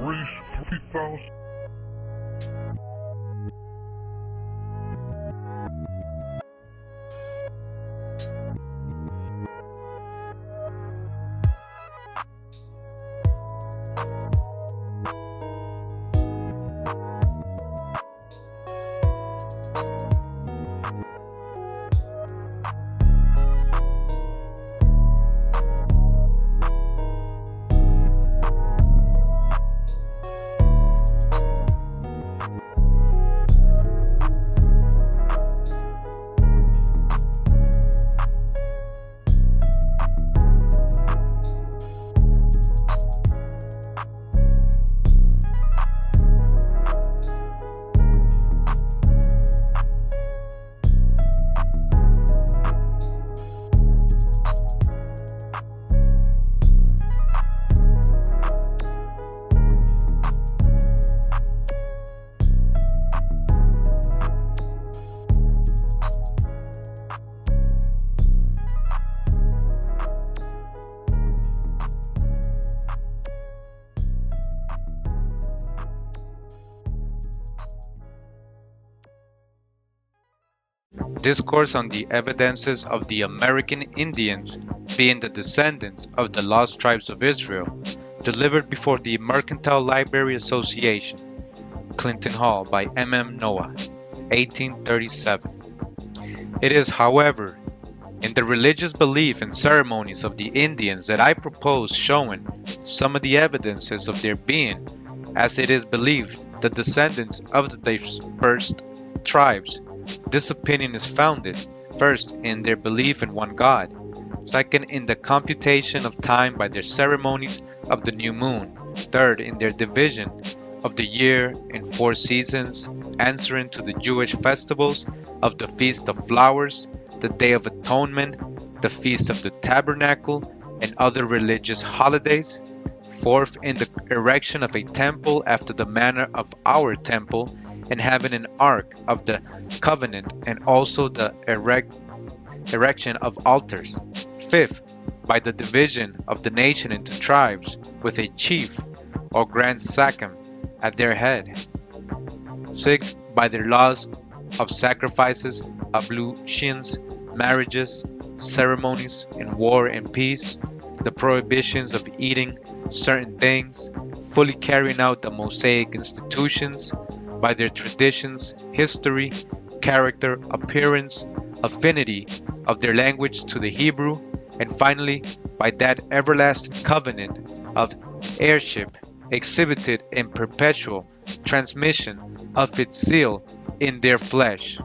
3,000. Discourse on the evidences of the American Indians being the descendants of the lost tribes of Israel, delivered before the Mercantile Library Association, Clinton Hall by M. Noah, 1837. It is, however, in the religious belief and ceremonies of the Indians that I propose showing some of the evidences of their being, as it is believed, the descendants of the dispersed tribes. This opinion is founded, first, in their belief in one God, second, in the computation of time by their ceremonies of the new moon, third, in their division of the year in 4 seasons, answering to the Jewish festivals of the Feast of Flowers, the Day of Atonement, the Feast of the Tabernacle, and other religious holidays, fourth, in the erection of a temple after the manner of our temple, and having an ark of the covenant, and also the erection of altars. Fifth, by the division of the nation into tribes, with a chief or grand sachem at their head. Sixth, by their laws of sacrifices, ablutions, marriages, ceremonies, in war and peace, the prohibitions of eating certain things, fully carrying out the Mosaic institutions, by their traditions, history, character, appearance, affinity of their language to the Hebrew, and finally by that everlasting covenant of heirship exhibited in perpetual transmission of its seal in their flesh.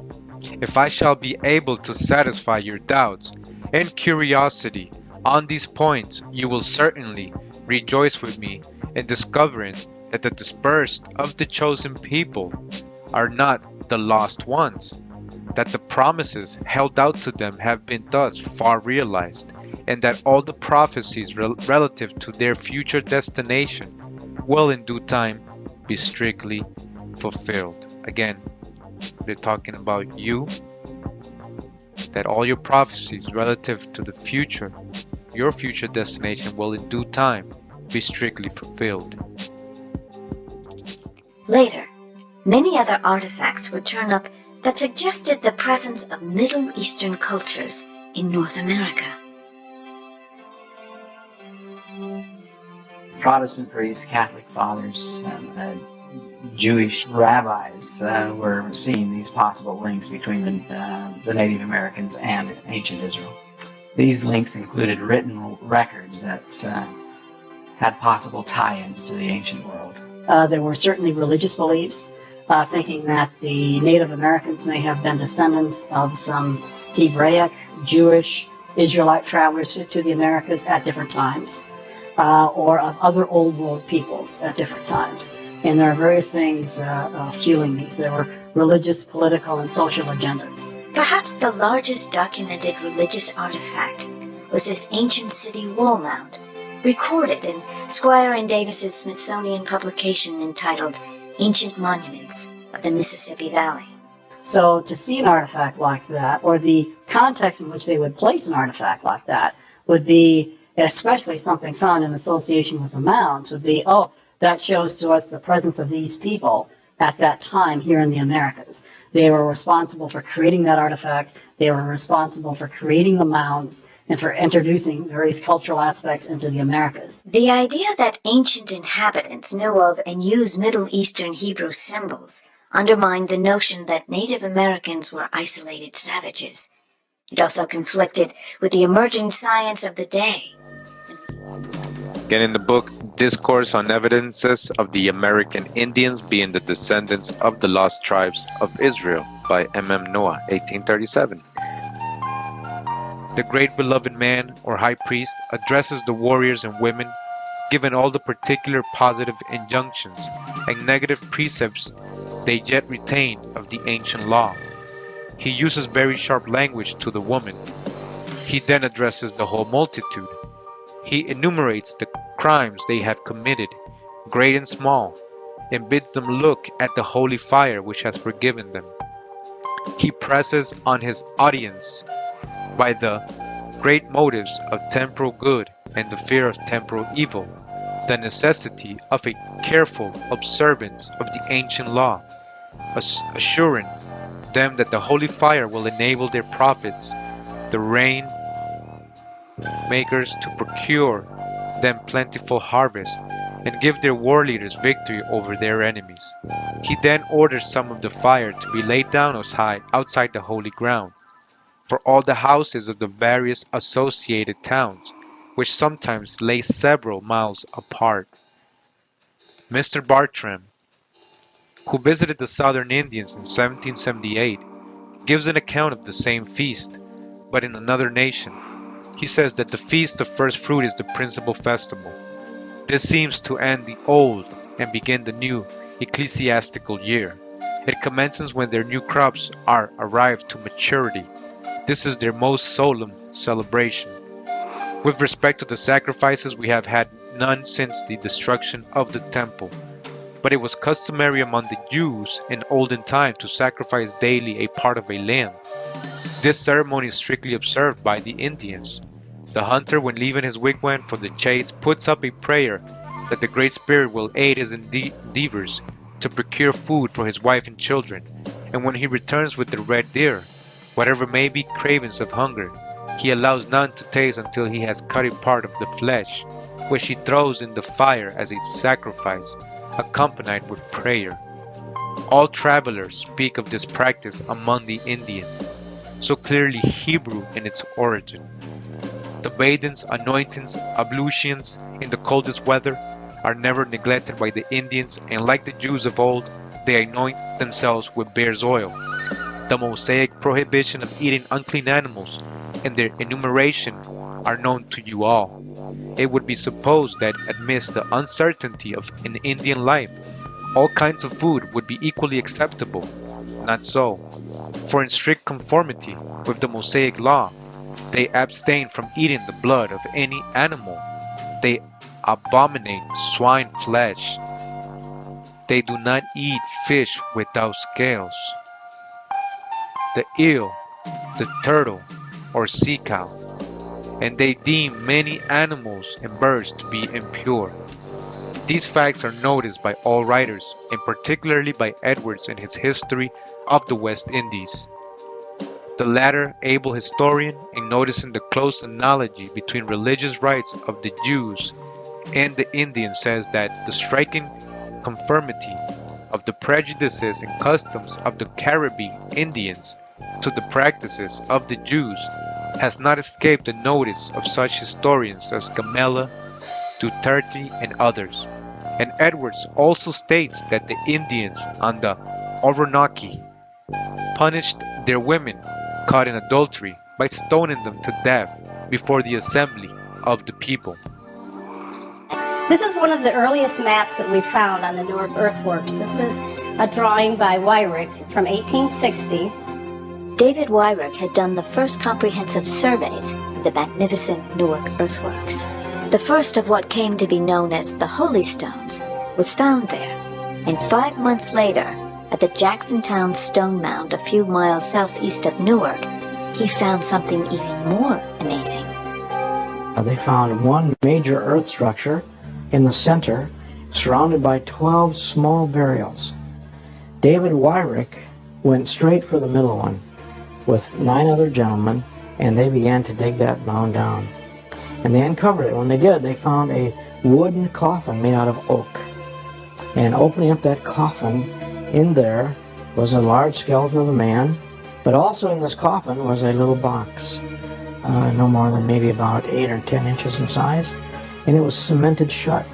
If I shall be able to satisfy your doubts and curiosity on these points, you will certainly rejoice with me in discovering that the dispersed of the chosen people are not the lost ones, that the promises held out to them have been thus far realized, and that all the prophecies relative to their future destination will in due time be strictly fulfilled. Again, they're talking about you, that all your prophecies relative to the future, your future destination, will in due time be strictly fulfilled. Later, many other artifacts would turn up that suggested the presence of Middle Eastern cultures in North America. Protestant priests, Catholic fathers, Jewish rabbis were seeing these possible links between the Native Americans and ancient Israel. These links included written records that had possible tie-ins to the ancient world. There were certainly religious beliefs, thinking that the Native Americans may have been descendants of some Hebraic, Jewish, Israelite travelers to the Americas at different times, or of other Old World peoples at different times. And there are various things fueling these. There were religious, political, and social agendas. Perhaps the largest documented religious artifact was this ancient city wall mound, recorded in Squire and Davis's Smithsonian publication entitled Ancient Monuments of the Mississippi Valley. So to see an artifact like that, or the context in which they would place an artifact like that, would be, especially something found in association with the mounds, would be, oh, that shows to us the presence of these people at that time here in the Americas. They were responsible for creating that artifact. They were responsible for creating the mounds and for introducing various cultural aspects into the Americas. The idea that ancient inhabitants knew of and used Middle Eastern Hebrew symbols undermined the notion that Native Americans were isolated savages. It also conflicted with the emerging science of the day. Again, in the book Discourse on Evidences of the American Indians being the Descendants of the Lost Tribes of Israel by M.M. Noah, 1837. The great beloved man, or high priest, addresses the warriors and women, given all the particular positive injunctions and negative precepts they yet retain of the ancient law. He uses very sharp language to the woman. He then addresses the whole multitude. He enumerates the crimes they have committed, great and small, and bids them look at the holy fire which has forgiven them. He presses on his audience by the great motives of temporal good and the fear of temporal evil, the necessity of a careful observance of the ancient law, assuring them that the holy fire will enable their prophets, the rain makers, to procure them plentiful harvest and give their war leaders victory over their enemies. He then orders some of the fire to be laid down as high outside the holy ground for all the houses of the various associated towns, which sometimes lay several miles apart. Mr. Bartram, who visited the Southern Indians in 1778, gives an account of the same feast, but in another nation. He says that the Feast of First Fruit is the principal festival. This seems to end the old and begin the new ecclesiastical year. It commences when their new crops are arrived to maturity. This is their most solemn celebration. With respect to the sacrifices, we have had none since the destruction of the temple. But it was customary among the Jews in olden times to sacrifice daily a part of a lamb. This ceremony is strictly observed by the Indians. The hunter, when leaving his wigwam for the chase, puts up a prayer that the Great Spirit will aid his endeavors to procure food for his wife and children, and when he returns with the red deer, whatever may be cravings of hunger, he allows none to taste until he has cut a part of the flesh, which he throws in the fire as a sacrifice, accompanied with prayer. All travelers speak of this practice among the Indians, so clearly Hebrew in its origin. The bathings, anointings, ablutions in the coldest weather are never neglected by the Indians, and like the Jews of old, they anoint themselves with bear's oil. The Mosaic prohibition of eating unclean animals and their enumeration are known to you all. It would be supposed that amidst the uncertainty of an Indian life, all kinds of food would be equally acceptable. Not so, for in strict conformity with the Mosaic law, they abstain from eating the blood of any animal. They abominate swine flesh. They do not eat fish without scales, the eel, the turtle, or sea cow, and they deem many animals and birds to be impure. These facts are noticed by all writers, and particularly by Edwards in his History of the West Indies. The latter able historian, in noticing the close analogy between religious rites of the Jews and the Indians, says that the striking conformity of the prejudices and customs of the Caribbean Indians to the practices of the Jews has not escaped the notice of such historians as Gamela, Duterte, and others. And Edwards also states that the Indians on the Orinoco punished their women caught in adultery by stoning them to death before the assembly of the people. This is one of the earliest maps that we found on the Newark earthworks. This is a drawing by Wyrick from 1860. David Wyrick had done the first comprehensive surveys of the magnificent Newark earthworks. The first of what came to be known as the Holy Stones was found there, and 5 months later, at the Jacksontown Stone Mound a few miles southeast of Newark, he found something even more amazing. They found one major earth structure in the center, surrounded by 12 small burials. David Wyrick went straight for the middle one with 9 other gentlemen, and they began to dig that mound down. And they uncovered it. When they did, they found a wooden coffin made out of oak. And opening up that coffin, in there was a large skeleton of a man, but also in this coffin was a little box, no more than maybe about 8 or 10 inches in size, and it was cemented shut.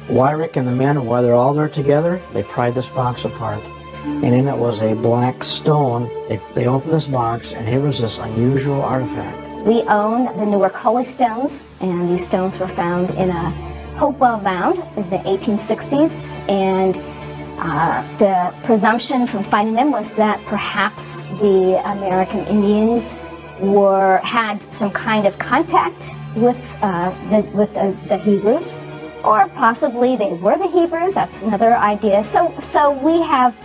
Wyrick and the men, while they're all there together, they pried this box apart, and in it was a black stone. They opened this box, and here was this unusual artifact. We own the Newark Holy Stones, and these stones were found in a Hopewell mound in the 1860s, and the presumption from finding them was that perhaps the American Indians had some kind of contact with the Hebrews, or possibly they were the Hebrews. That's another idea. So we have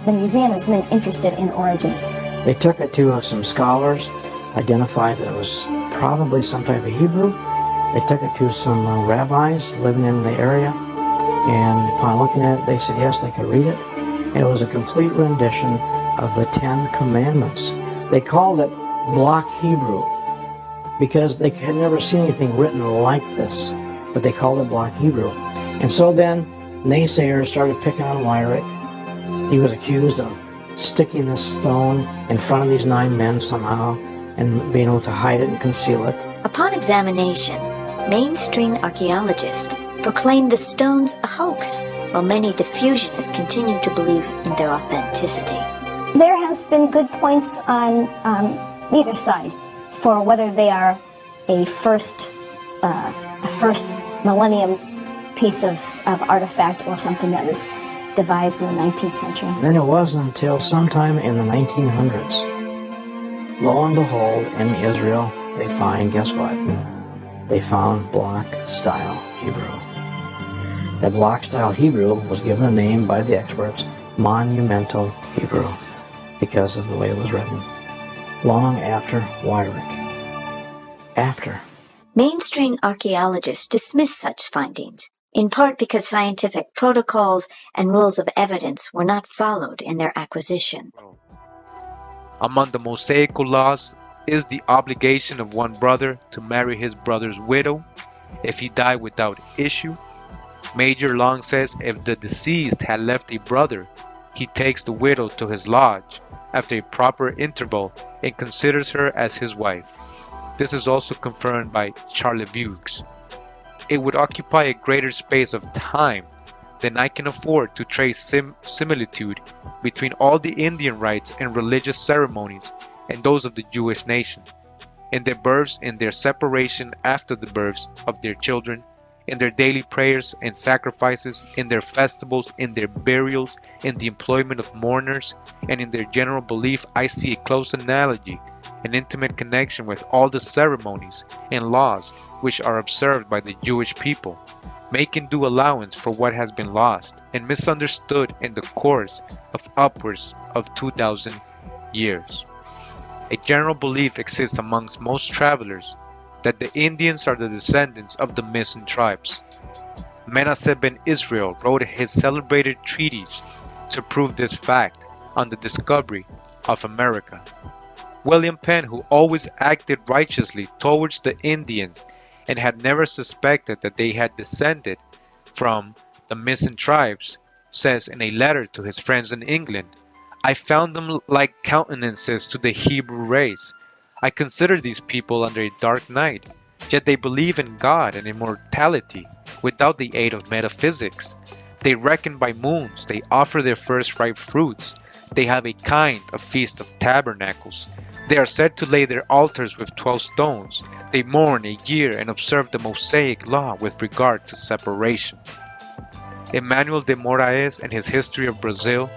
the museum has been interested in origins. They took it to some scholars, identified that it was probably some type of Hebrew. They took it to some rabbis living in the area, and upon looking at it, they said yes, they could read it. And it was a complete rendition of the 10 Commandments. They called it Block Hebrew because they had never seen anything written like this, but they called it Block Hebrew. And so then naysayers started picking on Wyrick. He was accused of sticking this stone in front of these 9 men somehow and being able to hide it and conceal it. Upon examination, mainstream archaeologists proclaimed the stones a hoax, while many diffusionists continue to believe in their authenticity. There has been good points on either side for whether they are a first millennium piece of artifact or something that was devised in the 19th century. Then it wasn't until sometime in the 1900s, lo and behold, in Israel, they find, guess what? They found block-style Hebrew. That block-style Hebrew was given a name by the experts, monumental Hebrew, because of the way it was written. Long after Wyrick. After. Mainstream archaeologists dismiss such findings, in part because scientific protocols and rules of evidence were not followed in their acquisition. Among the Mosaical laws is the obligation of one brother to marry his brother's widow if he died without issue. Major Long says if the deceased had left a brother, he takes the widow to his lodge after a proper interval and considers her as his wife. This is also confirmed by Charlevoix. It would occupy a greater space of time than I can afford to trace similitude between all the Indian rites and religious ceremonies and those of the Jewish nation, in their births and their separation after the births of their children, in their daily prayers and sacrifices, in their festivals, in their burials, in the employment of mourners, and in their general belief. I see a close analogy, an intimate connection with all the ceremonies and laws which are observed by the Jewish people, making due allowance for what has been lost and misunderstood in the course of upwards of 2,000 years. A general belief exists amongst most travelers that the Indians are the descendants of the missing tribes. Manasseh ben Israel wrote his celebrated treatise to prove this fact on the discovery of America. William Penn, who always acted righteously towards the Indians and had never suspected that they had descended from the missing tribes, says in a letter to his friends in England, "I found them like countenances to the Hebrew race. I consider these people under a dark night, yet they believe in God and immortality without the aid of metaphysics. They reckon by moons, they offer their first ripe fruits, they have a kind of feast of tabernacles. They are said to lay their altars with 12 stones. They mourn a year and observe the Mosaic law with regard to separation." Emmanuel de Moraes, in his History of Brazil,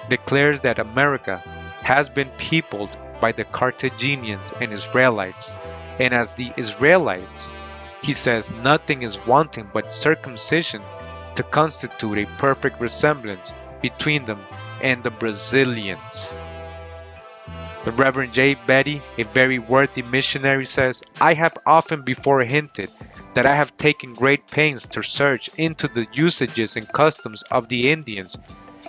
declares that America has been peopled by the Carthaginians and Israelites, and as the Israelites, he says nothing is wanting but circumcision to constitute a perfect resemblance between them and the Brazilians. The Reverend J. Betty, a very worthy missionary, says, I have often before hinted that I have taken great pains to search into the usages and customs of the Indians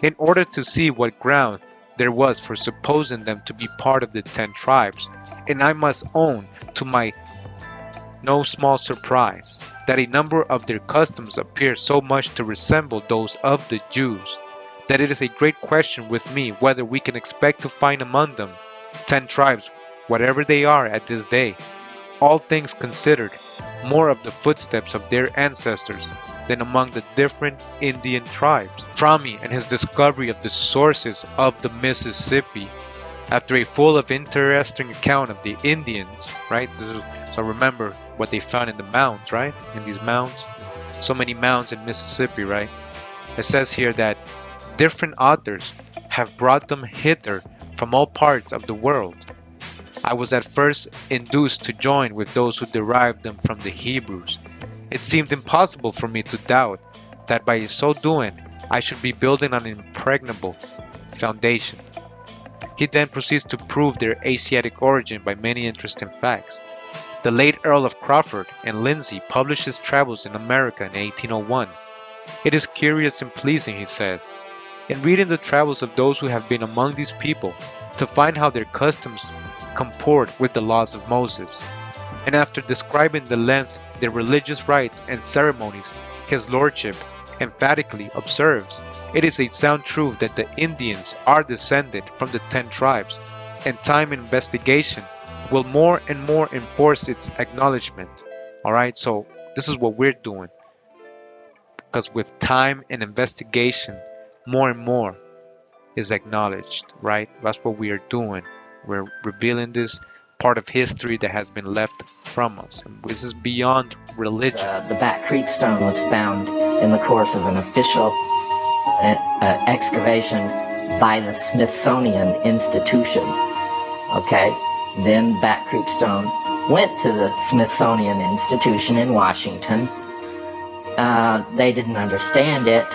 in order to see what ground there was for supposing them to be part of the 10 tribes, and I must own to my no small surprise that a number of their customs appear so much to resemble those of the Jews, that it is a great question with me whether we can expect to find among them 10 tribes, whatever they are at this day, all things considered, more of the footsteps of their ancestors than among the different Indian tribes. Trami and his discovery of the sources of the Mississippi, after a full of interesting account of the Indians, right? So remember what they found in the mounds, right? In these mounds, so many mounds in Mississippi, right? It says here that different authors have brought them hither from all parts of the world. I was at first induced to join with those who derived them from the Hebrews. It seemed impossible for me to doubt that by so doing I should be building an impregnable foundation. He then proceeds to prove their Asiatic origin by many interesting facts. The late Earl of Crawford and Lindsay published his travels in America in 1801. It is curious and pleasing, he says, in reading the travels of those who have been among these people, to find how their customs comport with the laws of Moses. And after describing the length their religious rites and ceremonies, his lordship emphatically observes, it is a sound truth that the Indians are descended from the 10 tribes, and time and investigation will more and more enforce its acknowledgement. Alright, so this is what we're doing, because with time and investigation, more and more is acknowledged, right? That's what we are doing. We're revealing this part of history that has been left from us. And this is beyond religion. The Back Creek stone was found in the course of an official excavation by the Smithsonian Institution. Okay, then Back Creek stone went to the Smithsonian Institution in Washington. They didn't understand it.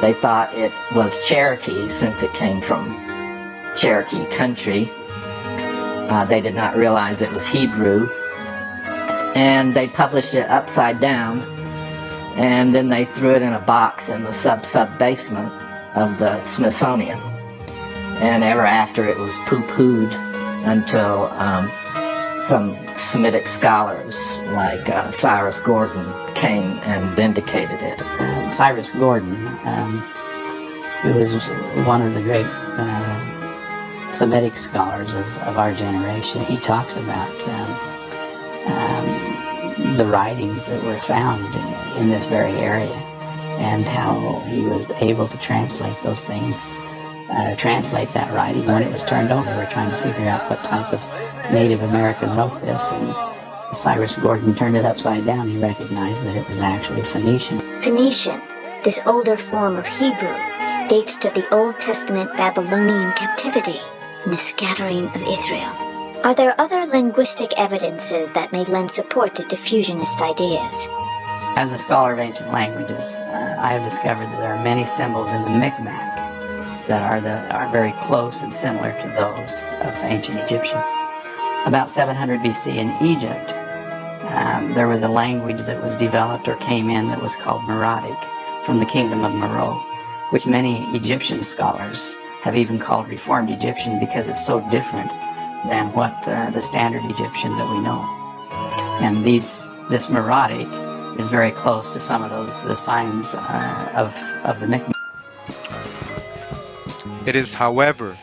They thought it was Cherokee since it came from Cherokee country. They did not realize it was Hebrew. And they published it upside down. And then they threw it in a box in the sub-basement of the Smithsonian. And ever after it was poo-pooed until some Semitic scholars like Cyrus Gordon came and vindicated it. Cyrus Gordon, who was one of the great Semitic scholars of our generation, he talks about the writings that were found in this very area and how he was able to translate those things, translate that writing. When it was turned over, they were trying to figure out what type of Native American wrote this, and Cyrus Gordon turned it upside down. He recognized that it was actually Phoenician. Phoenician, this older form of Hebrew, dates to the Old Testament Babylonian captivity and the scattering of Israel. Are there other linguistic evidences that may lend support to diffusionist ideas? As a scholar of ancient languages, I have discovered that there are many symbols in the Mi'kmaq that are very close and similar to those of ancient Egyptian. About 700 BC in Egypt, there was a language that was developed or came in that was called Meroitic from the kingdom of Meroe, which many Egyptian scholars have even called Reformed Egyptian because it's so different than what the standard Egyptian that we know. And this Meroitic is very close to some of the signs of the Mi'kmaq. It is, however,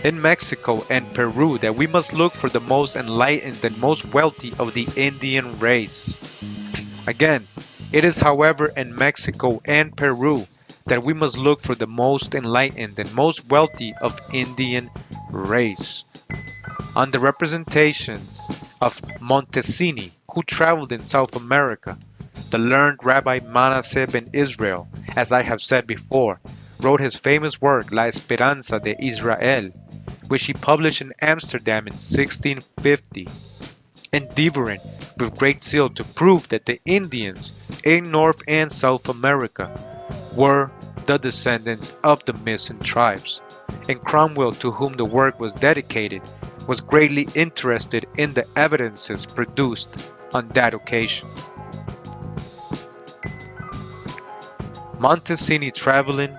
in Mexico and Peru that we must look for the most enlightened and most wealthy of the Indian race. Again, it is, however, in Mexico and Peru that we must look for the most enlightened and most wealthy of Indian race. On the representations of Montesini, who traveled in South America, the learned Rabbi Manasseh ben Israel, as I have said before, wrote his famous work La Esperanza de Israel, which he published in Amsterdam in 1650, endeavoring with great zeal to prove that the Indians in North and South America were the descendants of the missing tribes. And Cromwell, to whom the work was dedicated, was greatly interested in the evidences produced on that occasion. Montesini, traveling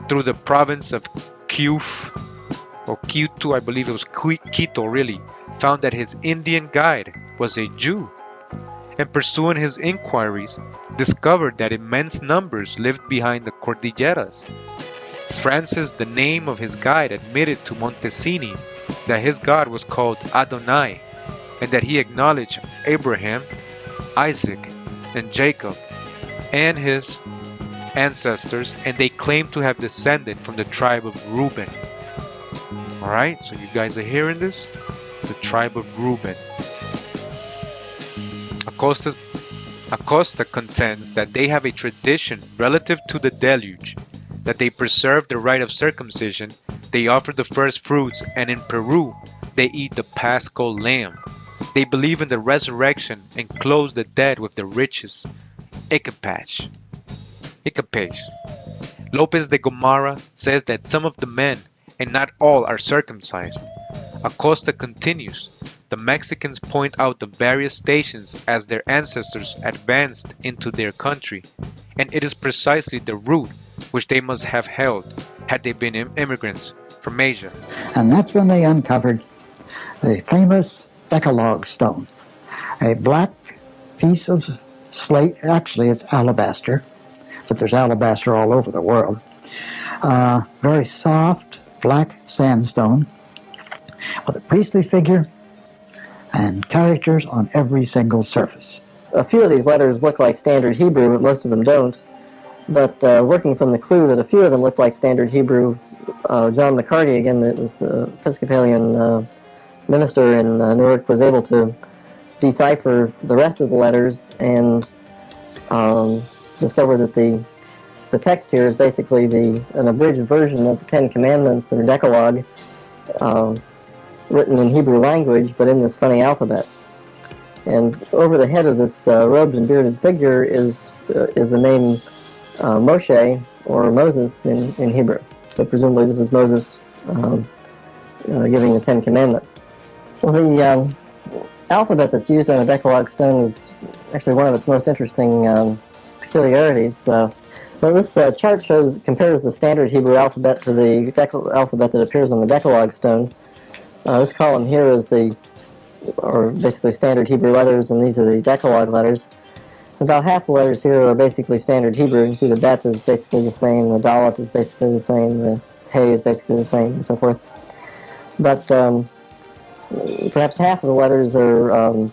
through the province of Quito, I believe it was Quito really, found that his Indian guide was a Jew, and pursuing his inquiries, discovered that immense numbers lived behind the Cordilleras. Francis, the name of his guide, admitted to Montesini that his God was called Adonai, and that he acknowledged Abraham, Isaac, and Jacob, and his ancestors, and they claim to have descended from the tribe of Reuben. Alright, so you guys are hearing this? The tribe of Reuben. Acosta contends that they have a tradition relative to the deluge, that they preserve the rite of circumcision, they offer the first fruits, and in Peru, they eat the Paschal lamb. They believe in the resurrection and clothe the dead with the riches. Ickapage. Lopez de Gomara says that some of the men, and not all, are circumcised. Acosta continues, the Mexicans point out the various stations as their ancestors advanced into their country, and it is precisely the route which they must have held had they been immigrants from Asia. And that's when they uncovered the famous Decalogue stone, a black piece of slate. Actually, it's alabaster, but there's alabaster all over the world. Very soft, black sandstone with a priestly figure and characters on every single surface. A few of these letters look like standard Hebrew, but most of them don't. But working from the clue that a few of them look like standard Hebrew, John McCarty, again, that was Episcopalian minister in Newark, was able to decipher the rest of the letters and discover that the text here is basically an abridged version of the Ten Commandments or Decalogue, written in Hebrew language, but in this funny alphabet. And over the head of this robed and bearded figure is the name Moshe, or Moses in Hebrew. So presumably this is Moses giving the Ten Commandments. Well, the alphabet that's used on the Decalogue stone is actually one of its most interesting peculiarities. This chart compares the standard Hebrew alphabet to the alphabet that appears on the Decalogue stone. This column here is basically standard Hebrew letters, and these are the Decalogue letters. About half the letters here are basically standard Hebrew. You see the Bet is basically the same, the Dalet is basically the same, the Hey is basically the same, and so forth. But perhaps half of the letters are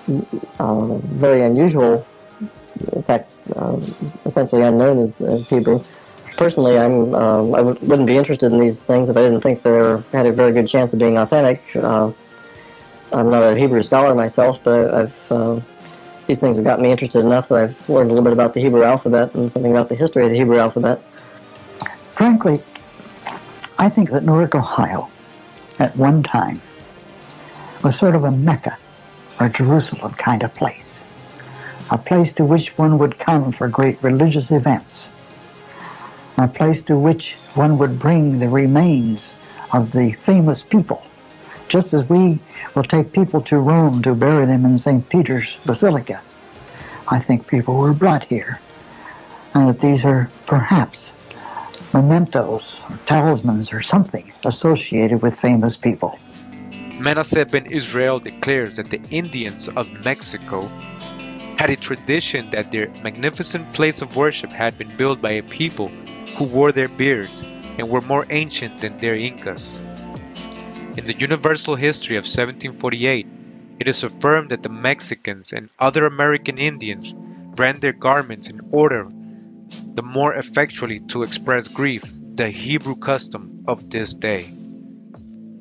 very unusual, in fact, essentially unknown as Hebrew. Personally, I wouldn't be interested in these things if I didn't think they had a very good chance of being authentic. I'm not a Hebrew scholar myself, but these things have got me interested enough that I've learned a little bit about the Hebrew alphabet and something about the history of the Hebrew alphabet. Frankly, I think that Newark, Ohio, at one time, was sort of a Mecca or Jerusalem kind of place. A place to which one would come for great religious events. A place to which one would bring the remains of the famous people, just as we will take people to Rome to bury them in St. Peter's Basilica. I think people were brought here, and that these are perhaps mementos or talismans or something associated with famous people. Manasseh ben Israel declares that the Indians of Mexico had a tradition that their magnificent place of worship had been built by a people who wore their beards and were more ancient than their Incas. In the Universal History of 1748, it is affirmed that the Mexicans and other American Indians brand their garments in order the more effectually to express grief, the Hebrew custom of this day.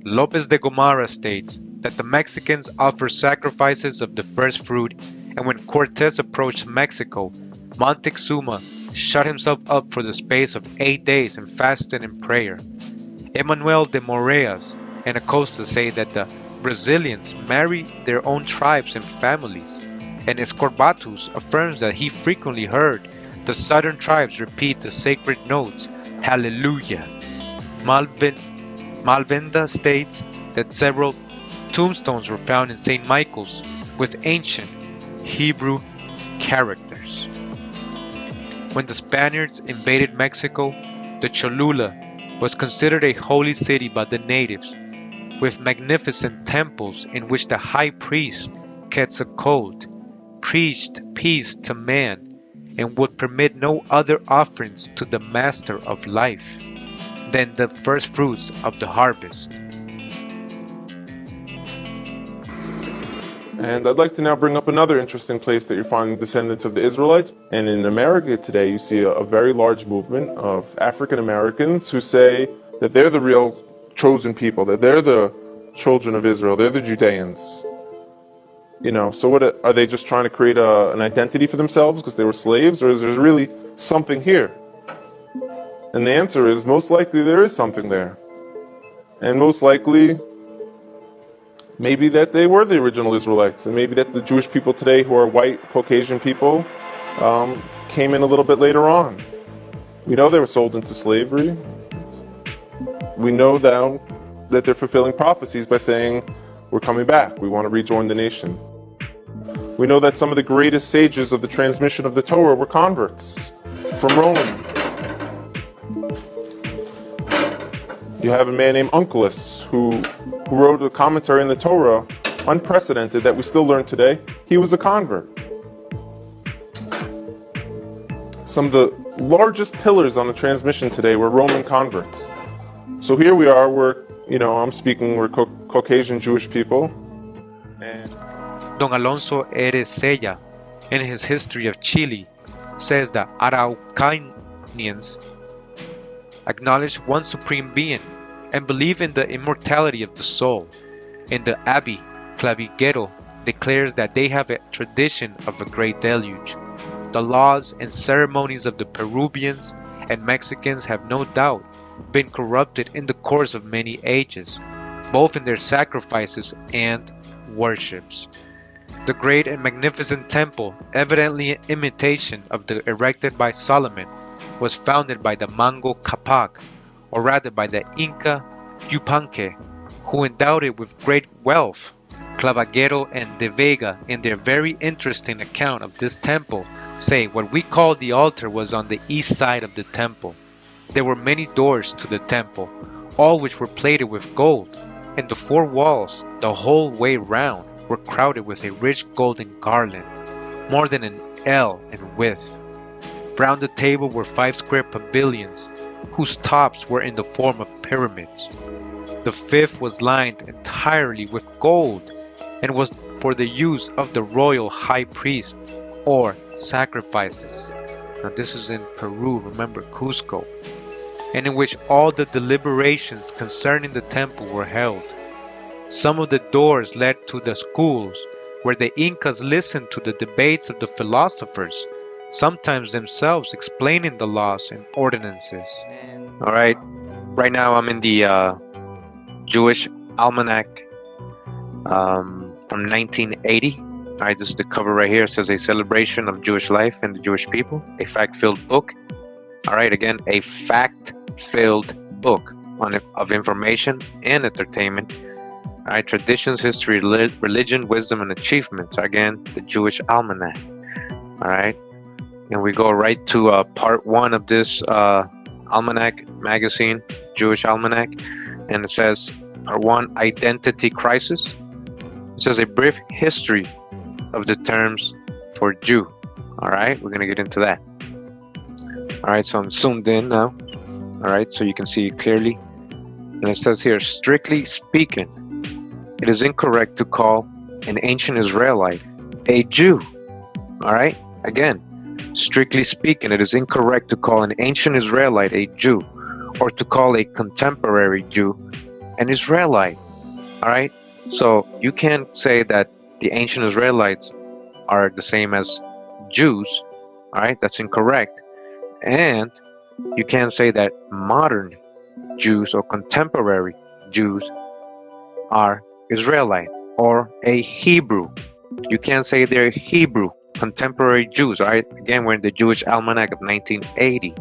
Lopez de Gomara states that the Mexicans offer sacrifices of the first fruit, and when Cortés approached Mexico, Montezuma shut himself up for the space of 8 days and fasted in prayer. Emmanuel de Moraes and Acosta say that the Brazilians marry their own tribes and families, and Escorbatus affirms that he frequently heard the southern tribes repeat the sacred notes, Hallelujah. Malvenda states that several tombstones were found in St. Michael's with ancient Hebrew characters. When the Spaniards invaded Mexico, the Cholula was considered a holy city by the natives, with magnificent temples in which the high priest Quetzalcoatl preached peace to man and would permit no other offerings to the Master of Life than the first fruits of the harvest. And I'd like to now bring up another interesting place that you're finding descendants of the Israelites. And in America today, you see a very large movement of African Americans who say that they're the real chosen people, that they're the children of Israel, they're the Judeans. You know, so what are they just trying to create an identity for themselves because they were slaves, or is there really something here? And the answer is most likely there is something there. And most likely maybe that they were the original Israelites, and maybe that the Jewish people today who are white, Caucasian people came in a little bit later on. We know they were sold into slavery. We know now that they're fulfilling prophecies by saying, we're coming back, we want to rejoin the nation. We know that some of the greatest sages of the transmission of the Torah were converts from Rome. You have a man named Onkelos who wrote a commentary on the Torah, unprecedented, that we still learn today. He was a convert. Some of the largest pillars on the transmission today were Roman converts. So here we are, we're Caucasian Jewish people. And Don Alonso Eresella, in his History of Chile, says that Araucanians acknowledge one supreme being and believe in the immortality of the soul. In the Abbey Claviguero declares that they have a tradition of a great deluge. The laws and ceremonies of the Peruvians and Mexicans have no doubt been corrupted in the course of many ages, both in their sacrifices and worships. The great and magnificent temple, evidently an imitation of the erected by Solomon, was founded by the Manco Capac, or rather by the Inca Yupanque, who endowed it with great wealth. Claviguero and De Vega, in their very interesting account of this temple, say what we call the altar was on the east side of the temple. There were many doors to the temple, all which were plated with gold, and the four walls, the whole way round, were crowded with a rich golden garland, more than an ell in width. Round the table were 5 square pavilions, whose tops were in the form of pyramids. The fifth was lined entirely with gold, and was for the use of the royal high priest, or sacrifices. Now this is in Peru, remember, Cusco, and in which all the deliberations concerning the temple were held. Some of the doors led to the schools, where the Incas listened to the debates of the philosophers, sometimes themselves explaining the laws and ordinances. Alright, right now I'm in the Jewish Almanac from 1980. Alright, this is the cover right here. It says a celebration of Jewish life and the Jewish people, a fact-filled book. Alright, again, a fact-filled book of information and entertainment. Alright, traditions, history, religion, wisdom, and achievements. Again, the Jewish Almanac. Alright, and we go right to part 1 of this Almanac magazine, Jewish Almanac, and it says, part 1, Identity Crisis. It says a brief history of the terms for Jew. Alright, we're going to get into that. Alright, so I'm zoomed in now. Alright, so you can see it clearly. And it says here, strictly speaking, it is incorrect to call an ancient Israelite a Jew. Alright, again, strictly speaking, it is incorrect to call an ancient Israelite a Jew, or to call a contemporary Jew an Israelite. Alright, so you can't say that the ancient Israelites are the same as Jews. Alright, that's incorrect. And you can't say that modern Jews or contemporary Jews are Israelite or a Hebrew. You can't say they're Hebrew, contemporary Jews. Alright, again, we're in the Jewish Almanac of 1980.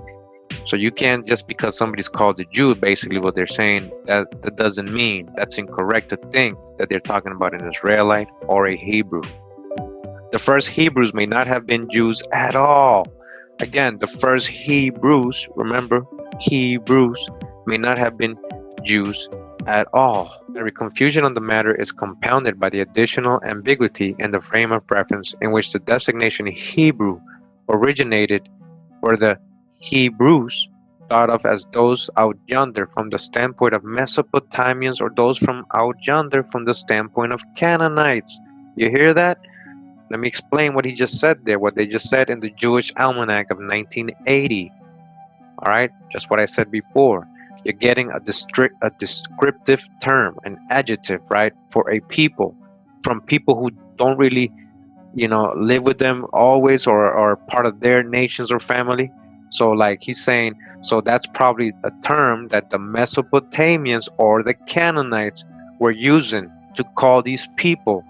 So you can't, just because somebody's called a Jew, basically what they're saying, that doesn't mean, that's incorrect to think that they're talking about an Israelite or a Hebrew. The first Hebrews may not have been Jews at all. Again, the first Hebrews, remember, Hebrews may not have been Jews at all. Every confusion on the matter is compounded by the additional ambiguity in the frame of reference in which the designation Hebrew originated, where the Hebrews thought of as those out yonder from the standpoint of Mesopotamians, or those from out yonder from the standpoint of Canaanites. You hear that? Let me explain what he just said there, what they just said in the Jewish Almanac of 1980. All right, just what I said before. You're getting a descriptive term, an adjective, right, for a people, from people who don't really, live with them always, or are part of their nations or family. So like he's saying, so that's probably a term that the Mesopotamians or the Canaanites were using to call these people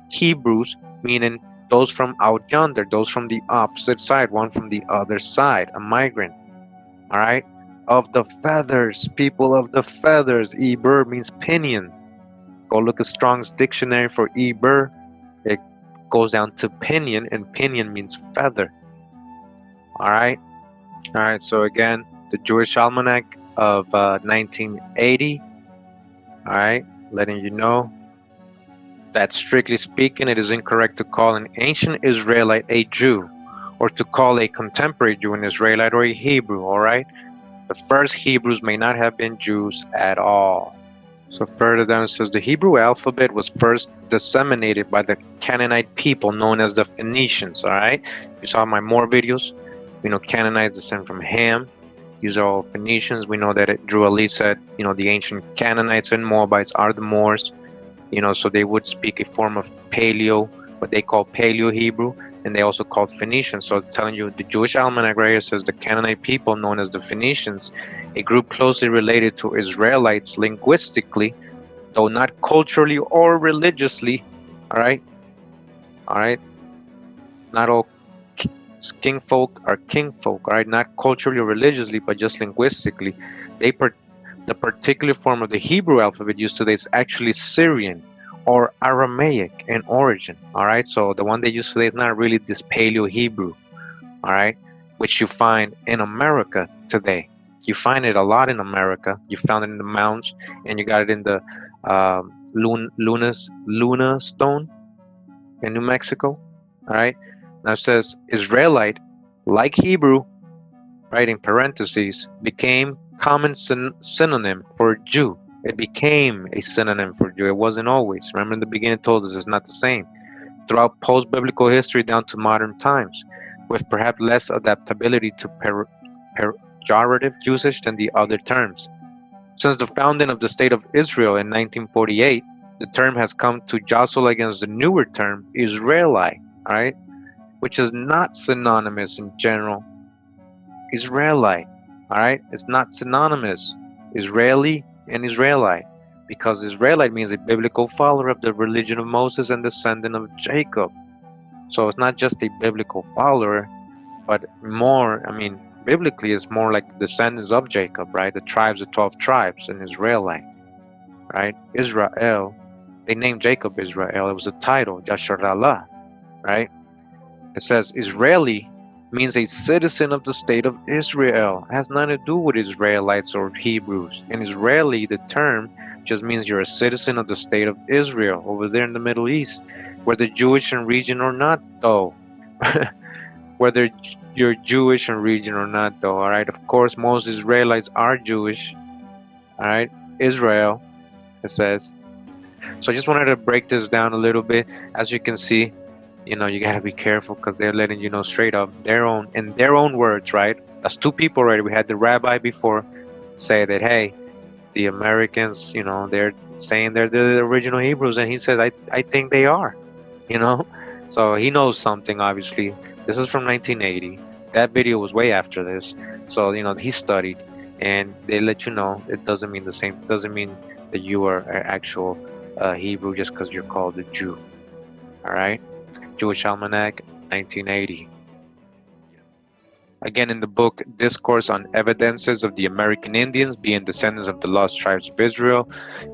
Hebrews, meaning those from out yonder, those from the opposite side, one from the other side, a migrant. All right, of the feathers, people of the feathers. Eber means pinion. Go look at Strong's dictionary for Eber. It goes down to pinion, and pinion means feather. All right. So again, the Jewish Almanac of 1980. All right, letting you know that strictly speaking, it is incorrect to call an ancient Israelite a Jew, or to call a contemporary Jew an Israelite or a Hebrew. All right. The first Hebrews may not have been Jews at all. So further down it says the Hebrew alphabet was first disseminated by the Canaanite people known as the Phoenicians. All right, you saw my more videos. Canaanites descend from Ham. These are all Phoenicians. We know that Drew Ali said, the ancient Canaanites and Moabites are the Moors. So they would speak a form of Paleo, what they call Paleo Hebrew, and they also called Phoenicians. So it's telling you the Jewish Almanac right here says the Canaanite people known as the Phoenicians, a group closely related to Israelites linguistically, though not culturally or religiously. All right, not all kinfolk are kinfolk. All right, not culturally or religiously, but just linguistically. The particular form of the Hebrew alphabet used today is actually Syrian or Aramaic in origin. All right, so the one they use today is not really this Paleo Hebrew. All right, which you find in America today. You find it a lot in America. You found it in the mounds, and you got it in the Luna stone in New Mexico. All right, now it says Israelite, like Hebrew, right, in parentheses, became common synonym for Jew. It became a synonym for Jew. It wasn't always. Remember in the beginning it told us it's not the same. Throughout post-biblical history down to modern times, with perhaps less adaptability to pejorative usage than the other terms. Since the founding of the State of Israel in 1948, the term has come to jostle against the newer term Israelite, all right, which is not synonymous in general. Israelite, all right, it's not synonymous. Israeli and Israelite, because Israelite means a biblical follower of the religion of Moses and descendant of Jacob. So it's not just a biblical follower, but more, biblically it's more like the descendants of Jacob, right? The tribes, the 12 tribes in Israelite, right? Israel, they named Jacob Israel. It was a title, Yasharallah, right? It says Israeli means a citizen of the state of Israel. It has nothing to do with Israelites or Hebrews. In Israeli, the term just means you're a citizen of the state of Israel over there in the Middle East, whether Jewish in region or not, though. Whether you're Jewish in region or not, though. All right. Of course, most Israelites are Jewish. All right. Israel, it says. So I just wanted to break this down a little bit. As you can see, you gotta be careful because they're letting you know straight up in their own words, right? That's two people already. We had the rabbi before say that, hey, the Americans, they're saying they're the original Hebrews, and he said, I think they are, So he knows something, obviously. This is from 1980. That video was way after this. So, he studied, and they let you know it doesn't mean the same. It doesn't mean that you are an actual Hebrew just because you're called a Jew. All right? Jewish Almanac, 1980. Again, in the book Discourse on Evidences of the American Indians being Descendants of the Lost Tribes of Israel,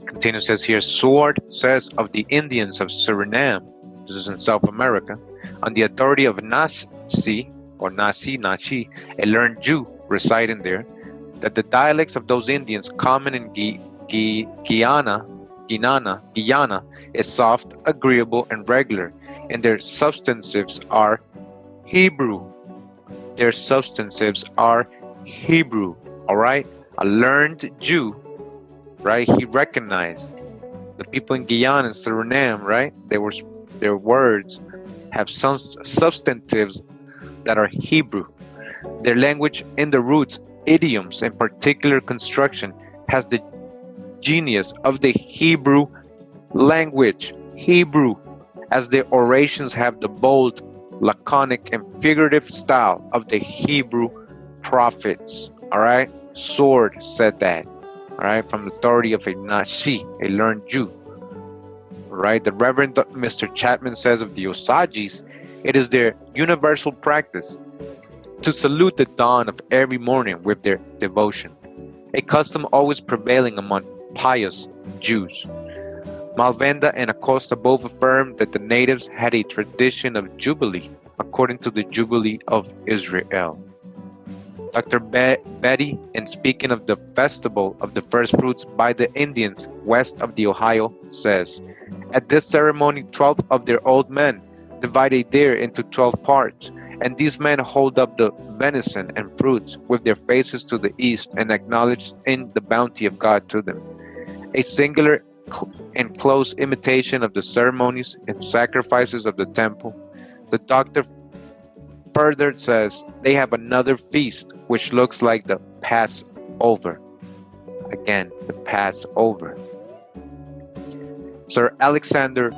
continues, says here, Sword says of the Indians of Suriname, this is in South America, on the authority of Nashi, or Nashi, a learned Jew residing there, that the dialects of those Indians common in Guyana is soft, agreeable, and regular, and their substantives are Hebrew. Their substantives are Hebrew, all right? A learned Jew, right? He recognized the people in Guyana and Suriname, right? Their words have some substantives that are Hebrew. Their language in the roots, idioms, and particular construction has the genius of the Hebrew language, Hebrew, as their orations have the bold, laconic, and figurative style of the Hebrew prophets. All right, Sword said that. All right, from the authority of a Nashi, a learned Jew. All right, the Reverend Mr. Chapman says of the Osages, it is their universal practice to salute the dawn of every morning with their devotion, a custom always prevailing among pious Jews. Malvenda and Acosta both affirmed that the natives had a tradition of Jubilee, according to the Jubilee of Israel. Dr. Betty, in speaking of the festival of the first fruits by the Indians west of the Ohio, says, at this ceremony 12 of their old men divide a deer into 12 parts, and these men hold up the venison and fruits with their faces to the east and acknowledge in the bounty of God to them. A singular and close imitation of the ceremonies and sacrifices of the temple. The doctor further says they have another feast which looks like the Passover. Again, the Passover. Sir Alexander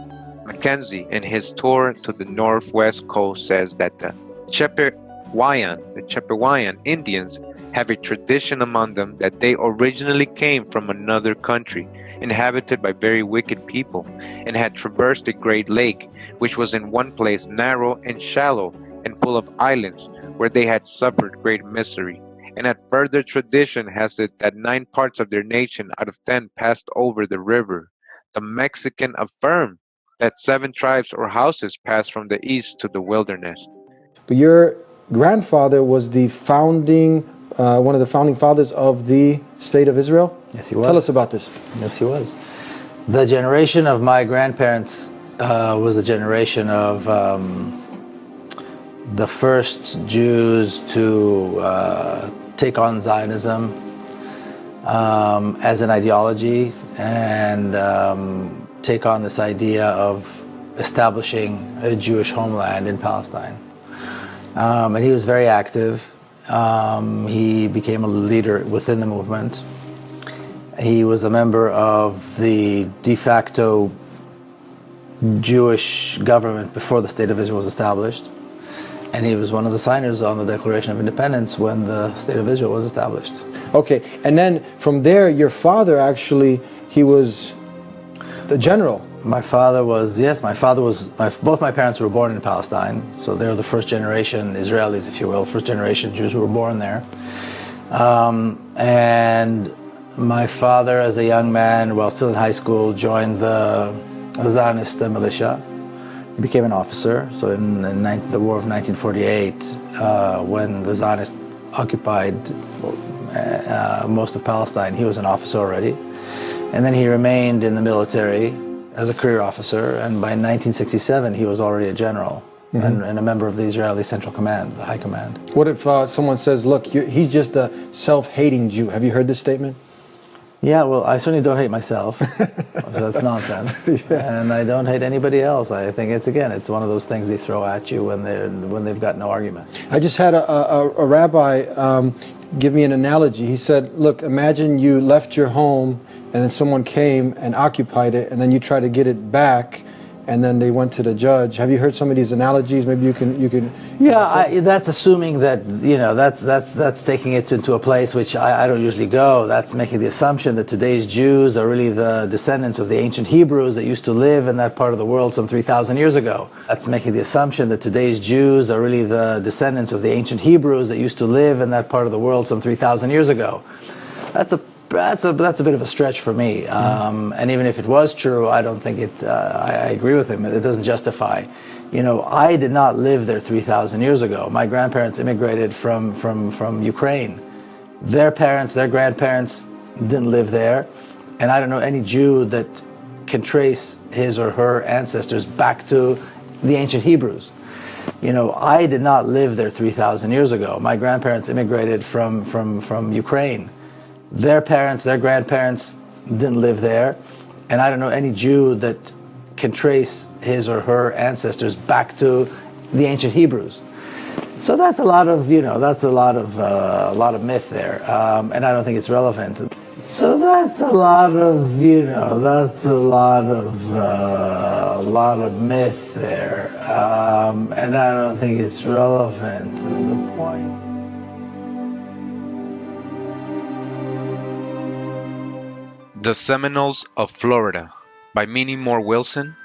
Mackenzie, in his tour to the northwest coast, says that the Chippewayan Indians have a tradition among them that they originally came from another country, inhabited by very wicked people, and had traversed a great lake, which was in one place narrow and shallow and full of islands, where they had suffered great misery. And that further tradition has it that 9 parts of their nation out of 10 passed over the river. The Mexican affirmed that 7 tribes or houses passed from the east to the wilderness. But your grandfather was the founding, one of the founding fathers of the state of Israel? Yes, he was. Tell us about this. Yes, he was. The generation of my grandparents was the generation of the first Jews to take on Zionism as an ideology and take on this idea of establishing a Jewish homeland in Palestine. And he was very active. He became a leader within the movement. He was a member of the de facto Jewish government before the State of Israel was established. And he was one of the signers on the Declaration of Independence when the State of Israel was established. Okay, and then from there, your father actually, he was the general. My father was, yes, both my parents were born in Palestine, so they're the first generation Israelis, if you will, first generation Jews who were born there. And my father, as a young man, while still in high school, joined the Zionist militia. He became an officer. So in the war of 1948, when the Zionists occupied most of Palestine, he was an officer already. And then he remained in the military as a career officer, and by 1967 he was already a general and a member of the Israeli Central Command, the High Command. What if someone says, look, he's just a self-hating Jew? Have you heard this statement? Yeah, well, I certainly don't hate myself. So that's nonsense. Yeah. And I don't hate anybody else. I think it's one of those things they throw at you when they've got no argument. I just had a rabbi give me an analogy. He said, look, imagine you left your home and then someone came and occupied it, and then you try to get it back, and then they went to the judge. Have you heard some of these analogies? Maybe you can. Yeah, that's assuming that, that's taking it into a place which I don't usually go. That's making the assumption that today's Jews are really the descendants of the ancient Hebrews that used to live in that part of the world some 3,000 years ago. That's making the assumption that today's Jews are really the descendants of the ancient Hebrews that used to live in that part of the world some 3,000 years ago. That's a bit of a stretch for me. And even if it was true, I don't think it. I agree with him. It doesn't justify. I did not live there 3,000 years ago. My grandparents immigrated from Ukraine. Their parents, their grandparents didn't live there, and I don't know any Jew that can trace his or her ancestors back to the ancient Hebrews. I did not live there 3,000 years ago. My grandparents immigrated from Ukraine. Their parents, their grandparents didn't live there, and I don't know any Jew that can trace his or her ancestors back to the ancient Hebrews. So that's a lot of myth there, and I don't think it's relevant. So that's a lot of myth there, and I don't think it's relevant to the point. The Seminoles of Florida by Minnie Moore Wilson.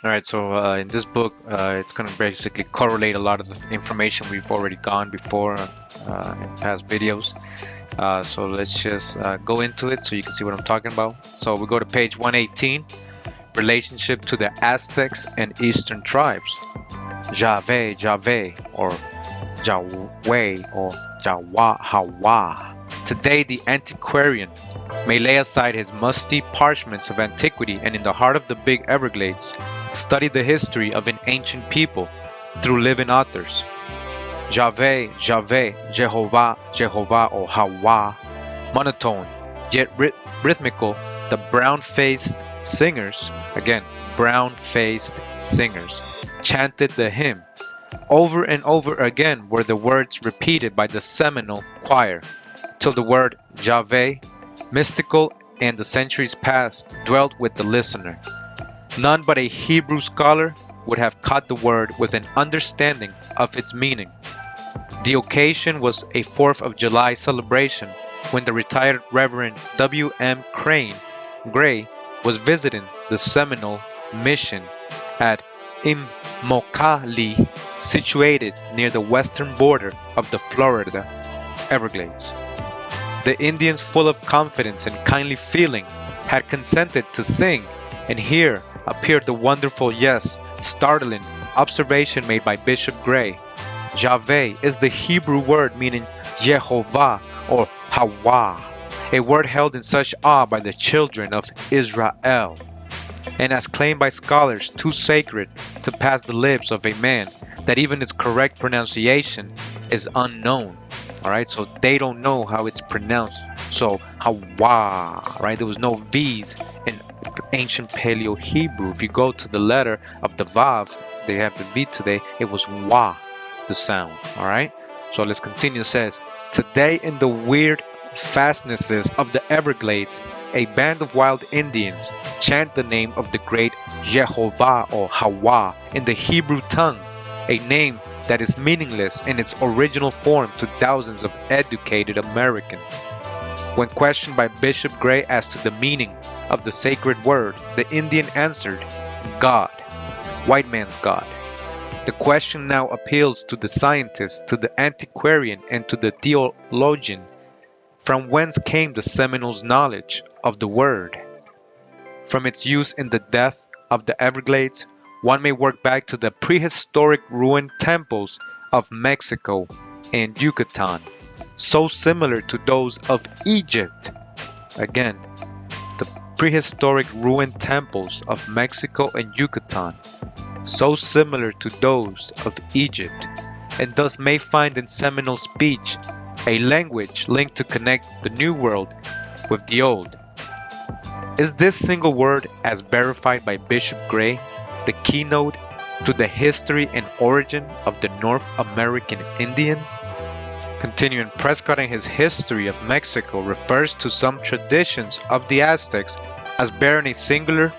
Alright, so in this book, it's going to basically correlate a lot of the information we've already gone before in past videos. So let's just go into it so you can see what I'm talking about. So we go to page 118, relationship to the Aztecs and Eastern tribes. Jave, or Yahweh, or Hawa. Today, the antiquarian may lay aside his musty parchments of antiquity and in the heart of the big Everglades, study the history of an ancient people through living authors. Jave, Jehovah, or Hawa, monotone, yet rhythmical, the brown-faced singers, again, brown-faced singers, chanted the hymn. Over and over again were the words repeated by the Seminole choir, till the word Jave, mystical and the centuries past, dwelt with the listener. None but a Hebrew scholar would have caught the word with an understanding of its meaning. The occasion was a 4th of July celebration when the retired Reverend W.M. Gray was visiting the Seminole mission at Immokalee, situated near the western border of the Florida Everglades. The Indians, full of confidence and kindly feeling, had consented to sing, and here appeared the wonderful, yes, startling observation made by Bishop Gray. Jave is the Hebrew word meaning Jehovah or Hawa, a word held in such awe by the children of Israel, and as claimed by scholars too sacred to pass the lips of a man that even its correct pronunciation is unknown. Alright, so they don't know how it's pronounced. So Hawa, right? There was no V's in ancient Paleo Hebrew. If you go to the letter of the Vav, they have the V today, it was Wa, the sound. Alright, so let's continue. It says, today in the weird fastnesses of the Everglades, a band of wild Indians chant the name of the great Jehovah or Hawa in the Hebrew tongue, a name that is meaningless in its original form to thousands of educated Americans. When questioned by Bishop Gray as to the meaning of the sacred word, the Indian answered, God, white man's God. The question now appeals to the scientist, to the antiquarian, and to the theologian. From whence came the Seminoles' knowledge of the word? From its use in the death of the Everglades, one may work back to the prehistoric ruined temples of Mexico and Yucatan, so similar to those of Egypt. Again, the prehistoric ruined temples of Mexico and Yucatan, so similar to those of Egypt, and thus may find in Seminole speech a language linked to connect the New World with the Old. Is this single word, as verified by Bishop Gray, the keynote to the history and origin of the North American Indian? Continuing, Prescott in his History of Mexico refers to some traditions of the Aztecs as bearing a singular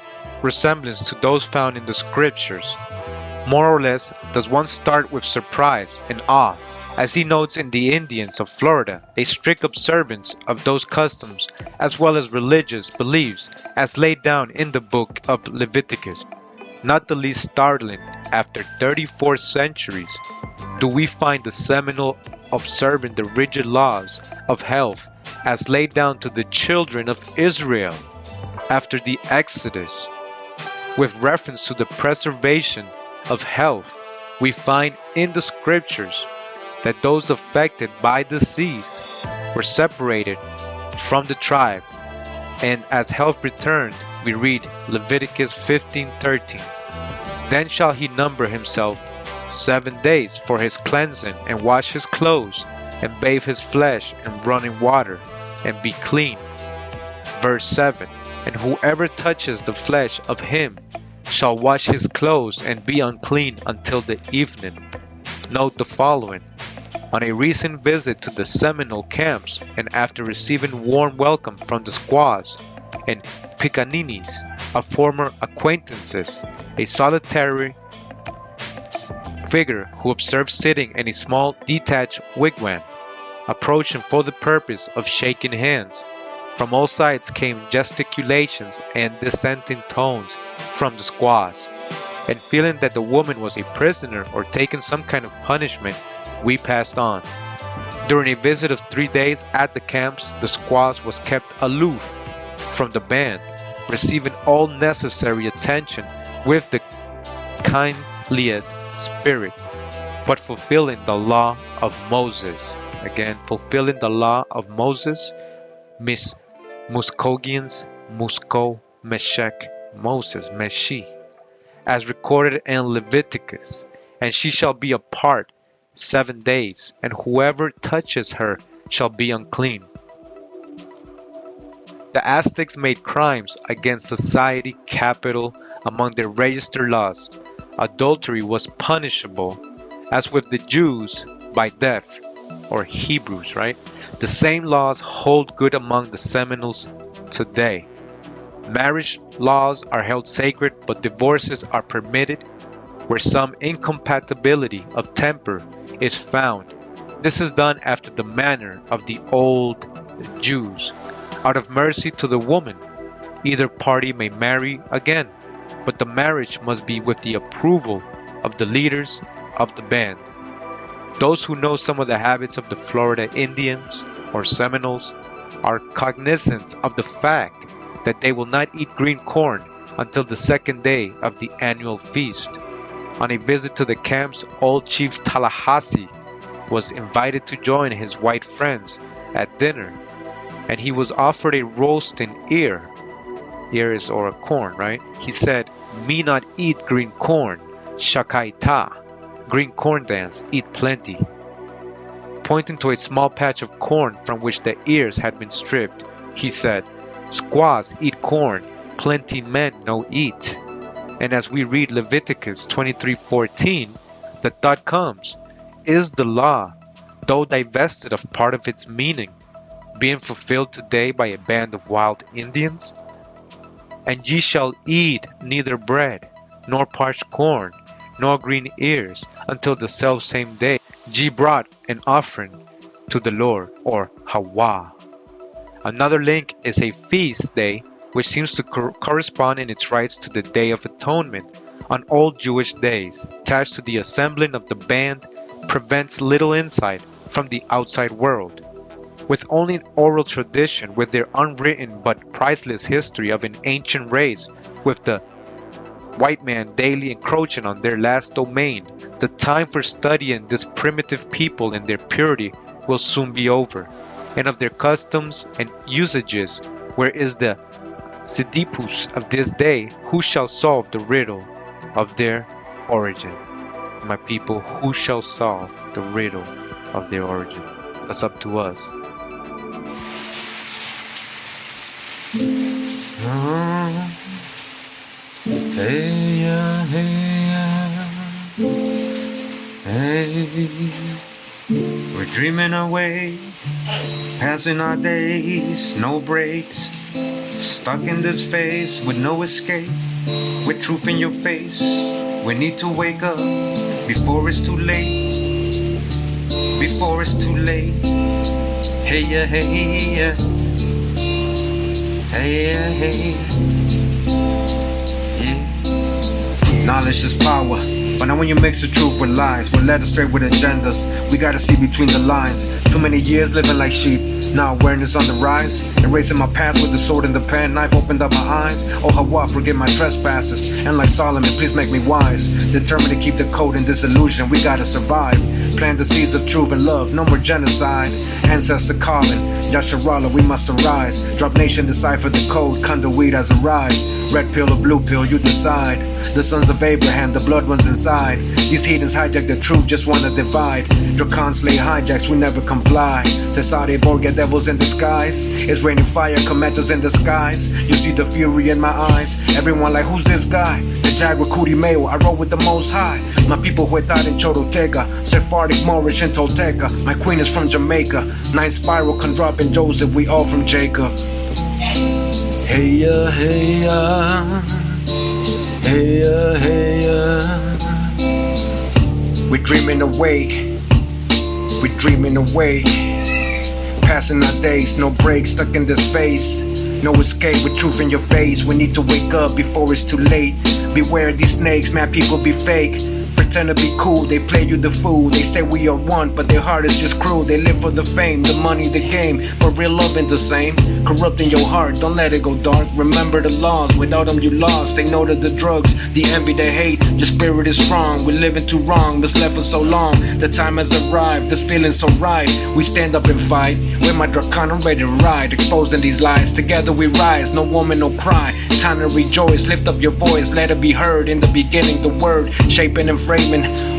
resemblance to those found in the scriptures. More or less does one start with surprise and awe, as he notes in the Indians of Florida a strict observance of those customs as well as religious beliefs as laid down in the book of Leviticus. Not the least startling, after 34 centuries, do we find the Seminole observing the rigid laws of health as laid down to the children of Israel after the Exodus. With reference to the preservation of health, we find in the scriptures that those affected by disease were separated from the tribe, and as health returned, we read Leviticus 15:13. Then shall he number himself 7 days for his cleansing, and wash his clothes, and bathe his flesh in running water, and be clean. Verse 7. And whoever touches the flesh of him shall wash his clothes and be unclean until the evening. Note the following. On a recent visit to the Seminole camps, and after receiving warm welcome from the squaws and pickaninnies of former acquaintances, a solitary figure who observed sitting in a small detached wigwam, approaching for the purpose of shaking hands. From all sides came gesticulations and dissenting tones from the squaws, and feeling that the woman was a prisoner or taking some kind of punishment, we passed on. During a visit of 3 days at the camps, the squaws was kept aloof from the band, receiving all necessary attention with the kindliest spirit, but fulfilling the law of Moses. Again, fulfilling the law of Moses, Muskogeans, Musko, Meshech, Moses, Meshi, as recorded in Leviticus. And she shall be apart 7 days, and whoever touches her shall be unclean. The Aztecs made crimes against society capital among their registered laws. Adultery was punishable, as with the Jews, by death, or Hebrews, right? The same laws hold good among the Seminoles today. Marriage laws are held sacred, but divorces are permitted where some incompatibility of temper is found. This is done after the manner of the old Jews. Out of mercy to the woman, either party may marry again, but the marriage must be with the approval of the leaders of the band. Those who know some of the habits of the Florida Indians or Seminoles are cognizant of the fact that they will not eat green corn until the second day of the annual feast. On a visit to the camps, old Chief Tallahassee was invited to join his white friends at dinner, and he was offered a roasting ear. Ear is or a corn, right? He said, "Me not eat green corn, shakaita, green corn dance, eat plenty." Pointing to a small patch of corn from which the ears had been stripped, he said, "Squaws eat corn, plenty men no eat." And as we read Leviticus 23:14, the thought comes, is the law, though divested of part of its meaning, being fulfilled today by a band of wild Indians? And ye shall eat neither bread, nor parched corn, nor green ears, until the selfsame day ye brought an offering to the Lord, or Hawa. Another link is a feast day, which seems to correspond in its rites to the Day of Atonement. On all Jewish days, attached to the assembling of the band, prevents little insight from the outside world. With only an oral tradition, with their unwritten but priceless history of an ancient race, with the white man daily encroaching on their last domain, the time for studying this primitive people and their purity will soon be over. And of their customs and usages, where is the Sidippus of this day? Who shall solve the riddle of their origin? My people, who shall solve the riddle of their origin? That's up to us. We're dreaming away, passing our days, no breaks, Stuck in this phase with no escape, with truth in your face. We need to wake up before it's too late. Before it's too late. Hey yeah, hey yeah. Hey yeah, hey yeah. Knowledge is power. But now when you mix the truth with lies, we're led astray with agendas. We gotta see between the lines. Too many years living like sheep. Now awareness on the rise. Erasing my past with the sword and the pen. Knife opened up my eyes. Oh Hawa, forgive my trespasses. And like Solomon, please make me wise. Determined to keep the code in this illusion. We gotta survive. Plant the seeds of truth and love. No more genocide. Ancestor calling. Yasharala, we must arise. Drop nation, decipher the code. Kunda weed has arrived. Red pill or blue pill, you decide. The sons of Abraham, the blood runs inside. These heathens hijack the truth, just wanna divide. Dracon slay hijacks, we never comply. Cesare Borgia, devils in disguise. It's raining fire, cometas in the skies. You see the fury in my eyes. Everyone like, who's this guy? The Jaguar Kurimeo, I roll with the most high. My people huetar in Chorotega. Sephardic, Moorish, and Tolteca. My queen is from Jamaica. 9 spiral, Kondrop, and Joseph, we all from Jacob. Hey ya, hey ya. Hey ya, hey ya. We're dreaming awake. We're dreaming awake. Passing our days, no breaks, stuck in this phase. No escape with truth in your face. We need to wake up before it's too late. Beware of these snakes, man, people be fake. Pretend to be cool, they play you the fool. They say we are one, but their heart is just cruel. They live for the fame, the money, the game, but real love ain't the same. Corrupting your heart, don't let it go dark. Remember the laws, without them you lost. Say no to the drugs, the envy, the hate. Your spirit is strong, we're living too wrong. Misled for so long, the time has arrived. This feeling so right, we stand up and fight. With my dracon, I'm ready to ride. Exposing these lies, together we rise. No woman, no cry, time to rejoice. Lift up your voice, let it be heard. In the beginning, the word, shaping and framing.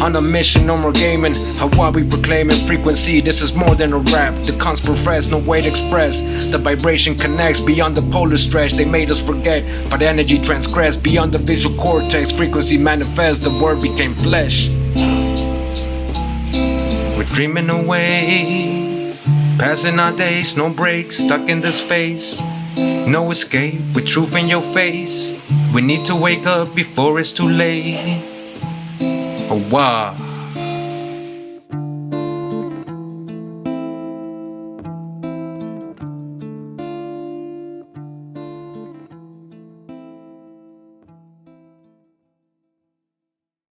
On a mission, no more gaming. How we proclaiming frequency, this is more than a rap. The cons profess, no way to express. The vibration connects beyond the polar stretch. They made us forget, but energy transgressed beyond the visual cortex. Frequency manifests, the word became flesh. We're dreaming away, passing our days, no breaks, stuck in this phase. No escape, with truth in your face. We need to wake up before it's too late. Oh wow.